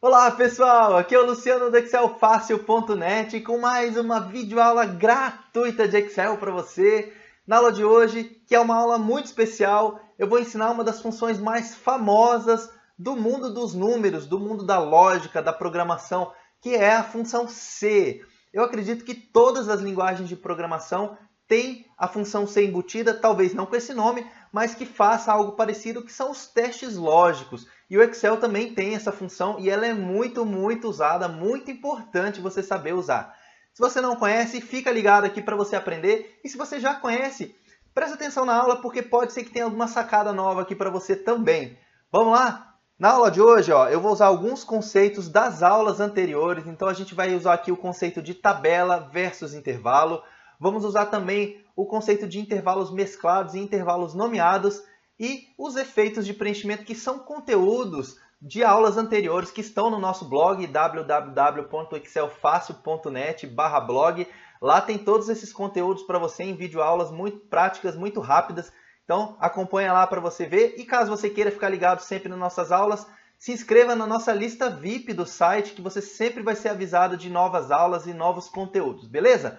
Olá pessoal, aqui é o Luciano do excelfacil.net com mais uma videoaula gratuita de Excel para você. Na aula de hoje, que é uma aula muito especial, eu vou ensinar uma das funções mais famosas do mundo dos números, do mundo da lógica, da programação, que é a função C. Eu acredito que todas as linguagens de programação têm a função C embutida, talvez não com esse nome, mas que faça algo parecido, que são os testes lógicos. E o Excel também tem essa função e ela é muito usada, muito importante você saber usar. Se você não conhece, fica ligado aqui para você aprender. E se você já conhece, presta atenção na aula porque pode ser que tenha alguma sacada nova aqui para você também. Vamos lá? Na aula de hoje, eu vou usar alguns conceitos das aulas anteriores. Então a gente vai usar aqui o conceito de tabela versus intervalo. Vamos usar também o conceito de intervalos mesclados e intervalos nomeados e os efeitos de preenchimento, que são conteúdos de aulas anteriores que estão no nosso blog www.excelfacil.net/blog. Lá tem todos esses conteúdos para você em videoaulas muito práticas, muito rápidas. Então acompanha lá para você ver. E caso você queira ficar ligado sempre nas nossas aulas, se inscreva na nossa lista VIP do site, que você sempre vai ser avisado de novas aulas e novos conteúdos, beleza?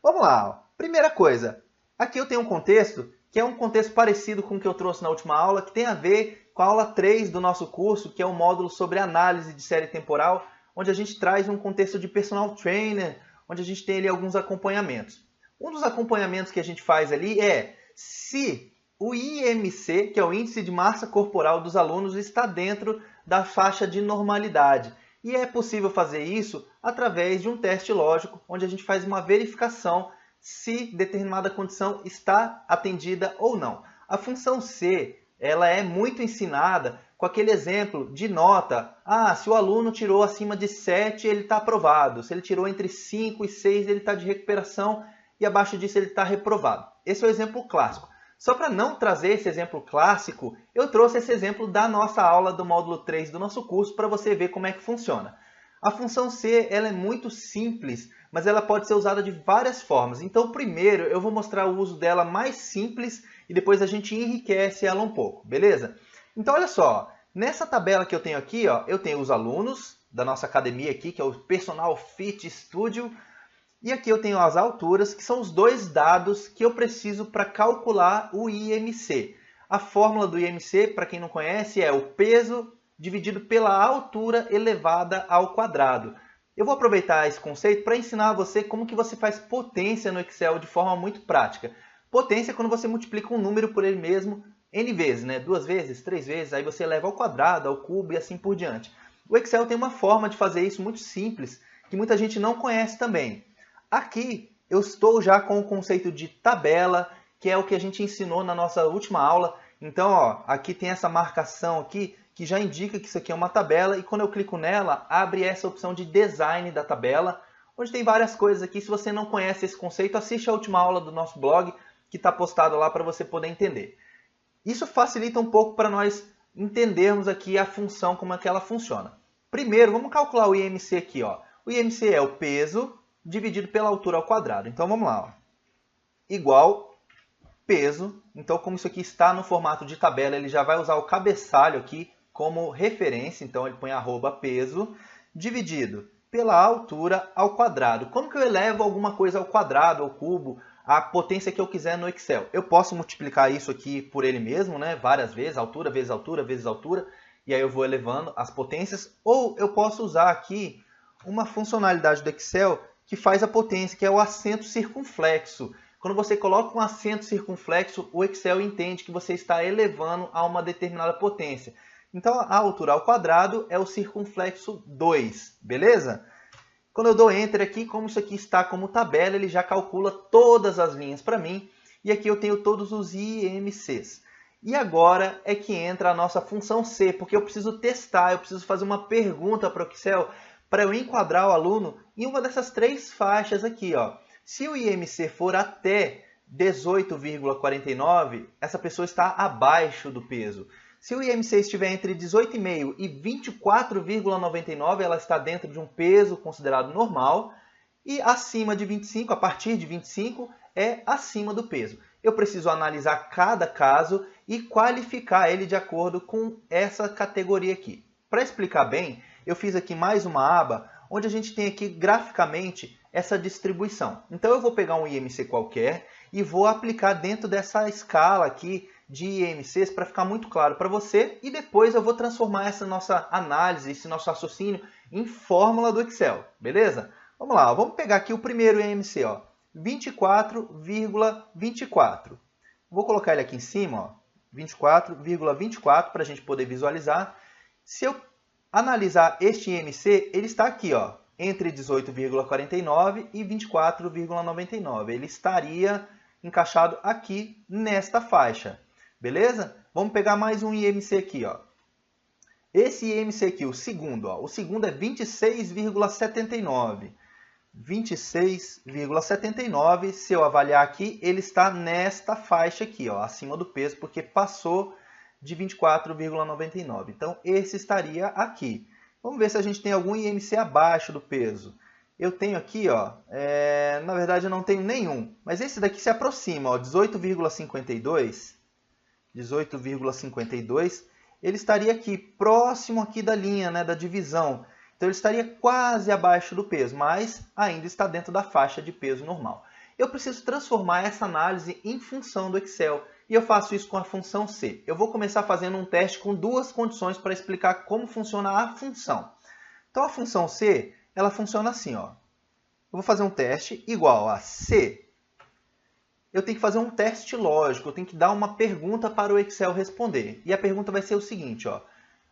Vamos lá. Primeira coisa, aqui eu tenho um contexto que é um contexto parecido com o que eu trouxe na última aula, que tem a ver com a aula 3 do nosso curso, que é um módulo sobre análise de série temporal, onde a gente traz um contexto de personal trainer, onde a gente tem ali alguns acompanhamentos. Um dos acompanhamentos que a gente faz ali é se o IMC, que é o Índice de Massa Corporal dos alunos, está dentro da faixa de normalidade. E é possível fazer isso através de um teste lógico, onde a gente faz uma verificação se determinada condição está atendida ou não. A função C, ela é muito ensinada com aquele exemplo de nota. Se o aluno tirou acima de 7, ele está aprovado. Se ele tirou entre 5 e 6, ele está de recuperação. E abaixo disso, ele está reprovado. Esse é o exemplo clássico. Só para não trazer esse exemplo clássico, eu trouxe esse exemplo da nossa aula do módulo 3 do nosso curso para você ver como é que funciona. A função C, ela é muito simples, mas ela pode ser usada de várias formas. Então, primeiro, eu vou mostrar o uso dela mais simples e depois a gente enriquece ela um pouco, beleza? Então, olha só, nessa tabela que eu tenho aqui, eu tenho os alunos da nossa academia aqui, que é o Personal Fit Studio, e aqui eu tenho as alturas, que são os dois dados que eu preciso para calcular o IMC. A fórmula do IMC, para quem não conhece, é o peso dividido pela altura elevada ao quadrado. Eu vou aproveitar esse conceito para ensinar a você como que você faz potência no Excel de forma muito prática. Potência é quando você multiplica um número por ele mesmo n vezes, né? 2 vezes, 3 vezes, aí você eleva ao quadrado, ao cubo e assim por diante. O Excel tem uma forma de fazer isso muito simples, que muita gente não conhece também. Aqui eu estou já com o conceito de tabela, que é o que a gente ensinou na nossa última aula. Então, aqui tem essa marcação aqui, que já indica que isso aqui é uma tabela, e quando eu clico nela, abre essa opção de design da tabela, onde tem várias coisas aqui. Se você não conhece esse conceito, assiste a última aula do nosso blog, que está postado lá para você poder entender. Isso facilita um pouco para nós entendermos aqui a função, como é que ela funciona. Primeiro, vamos calcular o IMC aqui. O IMC é o peso dividido pela altura ao quadrado. Então, vamos lá. Igual peso. Então, como isso aqui está no formato de tabela, ele já vai usar o cabeçalho aqui como referência, então ele põe @peso, dividido pela altura ao quadrado. Como que eu elevo alguma coisa ao quadrado, ao cubo, a potência que eu quiser no Excel? Eu posso multiplicar isso aqui por ele mesmo, né? Várias vezes, altura vezes altura vezes altura, e aí eu vou elevando as potências, ou eu posso usar aqui uma funcionalidade do Excel que faz a potência, que é o acento circunflexo. Quando você coloca um acento circunflexo, o Excel entende que você está elevando a uma determinada potência. Então, a altura ao quadrado é o circunflexo 2, beleza? Quando eu dou Enter aqui, como isso aqui está como tabela, ele já calcula todas as linhas para mim. E aqui eu tenho todos os IMCs. E agora é que entra a nossa função C, porque eu preciso testar, eu preciso fazer uma pergunta para o Excel para eu enquadrar o aluno em uma dessas 3 faixas aqui. Se o IMC for até 18,49, essa pessoa está abaixo do peso. Se o IMC estiver entre 18,5 e 24,99, ela está dentro de um peso considerado normal. E acima de 25, a partir de 25, é acima do peso. Eu preciso analisar cada caso e qualificar ele de acordo com essa categoria aqui. Para explicar bem, eu fiz aqui mais uma aba onde a gente tem aqui graficamente essa distribuição. Então eu vou pegar um IMC qualquer e vou aplicar dentro dessa escala aqui de IMCs para ficar muito claro para você, e depois eu vou transformar essa nossa análise, esse nosso raciocínio em fórmula do Excel, beleza? Vamos lá, vamos pegar aqui o primeiro IMC, ó, 24,24. Vou colocar ele aqui em cima, ó, 24,24 para a gente poder visualizar. Se eu analisar este IMC, ele está aqui, ó, entre 18,49 e 24,99. Ele estaria encaixado aqui nesta faixa, beleza? Vamos pegar mais um IMC aqui, ó. Esse IMC aqui, o segundo é 26,79. 26,79, se eu avaliar aqui, ele está nesta faixa aqui, ó, acima do peso, porque passou de 24,99. Então, esse estaria aqui. Vamos ver se a gente tem algum IMC abaixo do peso. Eu tenho aqui, ó, na verdade eu não tenho nenhum, mas esse daqui se aproxima, ó, 18,52. 18,52, ele estaria aqui, próximo aqui da linha, né, da divisão. Então ele estaria quase abaixo do peso, mas ainda está dentro da faixa de peso normal. Eu preciso transformar essa análise em função do Excel, e eu faço isso com a função C. Eu vou começar fazendo um teste com duas condições para explicar como funciona a função. Então a função C, ela funciona assim, ó. Eu vou fazer um teste igual a C. Eu tenho que fazer um teste lógico, eu tenho que dar uma pergunta para o Excel responder. E a pergunta vai ser o seguinte, ó.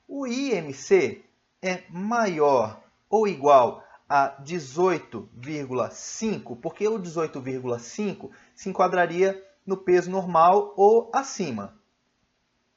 O IMC é maior ou igual a 18,5, porque o 18,5 se enquadraria no peso normal ou acima.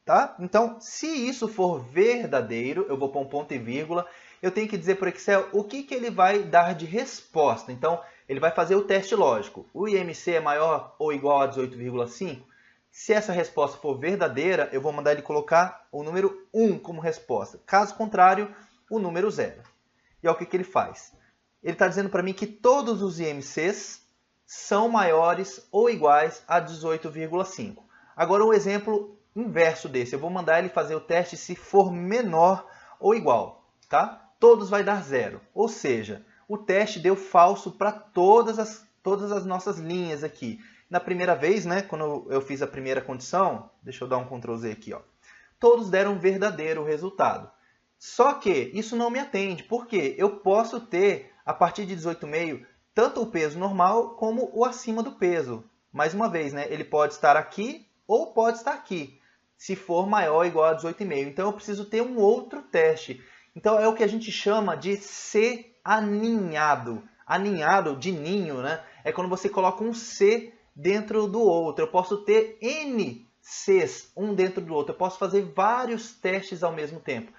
Tá? Então, se isso for verdadeiro, eu vou pôr um ponto e vírgula, eu tenho que dizer para o Excel o que ele vai dar de resposta. Então, ele vai fazer o teste lógico. O IMC é maior ou igual a 18,5? Se essa resposta for verdadeira, eu vou mandar ele colocar o número 1 como resposta. Caso contrário, o número 0. E olha o que ele faz. Ele está dizendo para mim que todos os IMCs são maiores ou iguais a 18,5. Agora, um exemplo inverso desse. Eu vou mandar ele fazer o teste se for menor ou igual. Tá? Todos vai dar 0. Ou seja, o teste deu falso para todas as nossas linhas aqui. Na primeira vez, né, quando eu fiz a primeira condição, deixa eu dar um Ctrl Z aqui, ó, todos deram verdadeiro o resultado. Só que isso não me atende, porque eu posso ter, a partir de 18,5, tanto o peso normal como o acima do peso. Mais uma vez, né, ele pode estar aqui ou pode estar aqui, se for maior ou igual a 18,5. Então eu preciso ter um outro teste. Então é o que a gente chama de C aninhado. Aninhado de ninho, né? É quando você coloca um C dentro do outro. Eu posso ter N Cs um dentro do outro. Eu posso fazer vários testes ao mesmo tempo.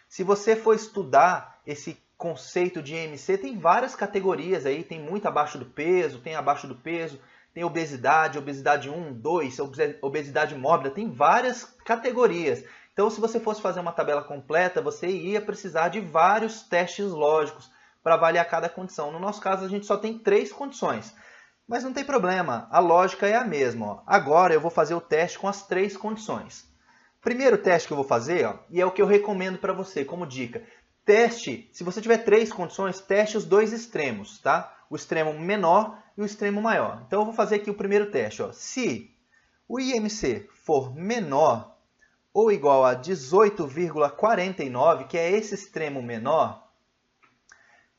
Se você for estudar esse conceito de IMC, tem várias categorias aí. Tem muito abaixo do peso, tem abaixo do peso, tem obesidade, obesidade 1, 2, obesidade mórbida. Tem várias categorias. Então, se você fosse fazer uma tabela completa, você ia precisar de vários testes lógicos para avaliar cada condição. No nosso caso, a gente só tem 3 condições. Mas não tem problema, a lógica é a mesma. Ó. Agora eu vou fazer o teste com as 3 condições. Primeiro teste que eu vou fazer, ó, e é o que eu recomendo para você como dica. Teste, se você tiver 3 condições, teste os 2 extremos, tá? O extremo menor e o extremo maior. Então eu vou fazer aqui o primeiro teste. Ó. Se o IMC for menor ou igual a 18,49, que é esse extremo menor,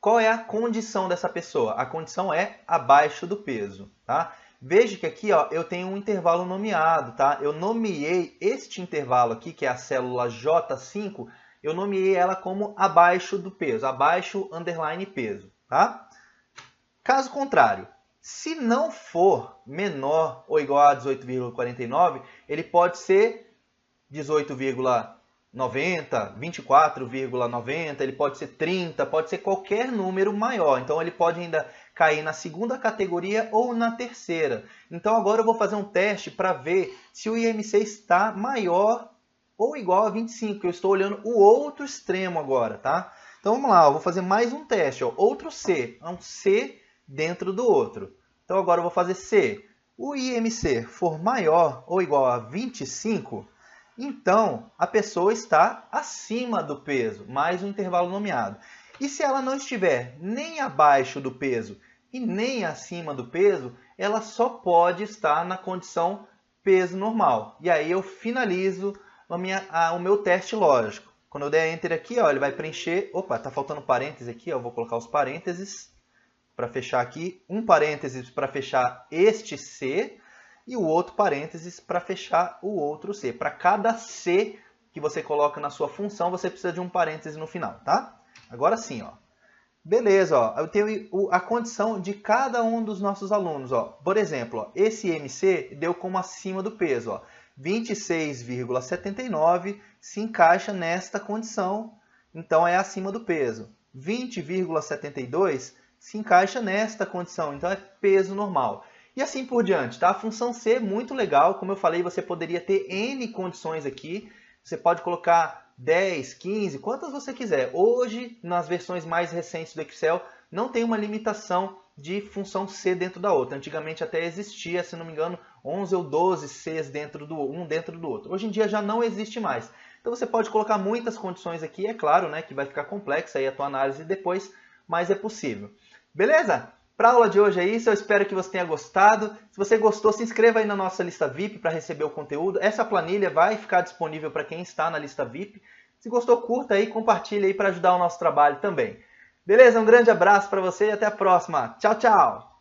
qual é a condição dessa pessoa? A condição é abaixo do peso, tá? Veja que aqui, ó, eu tenho um intervalo nomeado, tá? Eu nomeei este intervalo aqui, que é a célula J5, eu nomeei ela como abaixo do peso, abaixo underline peso, tá? Caso contrário, se não for menor ou igual a 18,49, ele pode ser 18,90, 24,90, ele pode ser 30, pode ser qualquer número maior. Então ele pode ainda cair na segunda categoria ou na terceira. Então agora eu vou fazer um teste para ver se o IMC está maior ou igual a 25. Eu estou olhando o outro extremo agora, tá? Então vamos lá, eu vou fazer mais um teste. Ó. Outro C, um C dentro do outro. Então agora eu vou fazer C. O IMC for maior ou igual a 25, então a pessoa está acima do peso, mais um intervalo nomeado. E se ela não estiver nem abaixo do peso e nem acima do peso, ela só pode estar na condição peso normal. E aí eu finalizo o meu teste lógico. Quando eu der Enter aqui, ó, ele vai preencher... Opa, tá faltando parênteses aqui, ó, eu vou colocar os parênteses para fechar aqui. Um parênteses para fechar este C e o outro parênteses para fechar o outro C. Para cada C que você coloca na sua função, você precisa de um parêntese no final, tá? Agora sim, ó. Beleza, ó. Eu tenho a condição de cada um dos nossos alunos, ó. Por exemplo, ó, esse MC deu como acima do peso, ó. 26,79 se encaixa nesta condição, então é acima do peso. 20,72 se encaixa nesta condição, então é peso normal. E assim por diante, tá? A função C é muito legal, como eu falei, você poderia ter N condições aqui, você pode colocar 10, 15, quantas você quiser. Hoje, nas versões mais recentes do Excel, não tem uma limitação de função C dentro da outra. Antigamente até existia, se não me engano, 11 ou 12 Cs um dentro do outro. Hoje em dia já não existe mais. Então você pode colocar muitas condições aqui, é claro, né, que vai ficar complexa aí a tua análise depois, mas é possível. Beleza? Para a aula de hoje é isso, eu espero que você tenha gostado. Se você gostou, se inscreva aí na nossa lista VIP para receber o conteúdo. Essa planilha vai ficar disponível para quem está na lista VIP. Se gostou, curta aí, compartilha aí para ajudar o nosso trabalho também. Beleza? Um grande abraço para você e até a próxima. Tchau, tchau!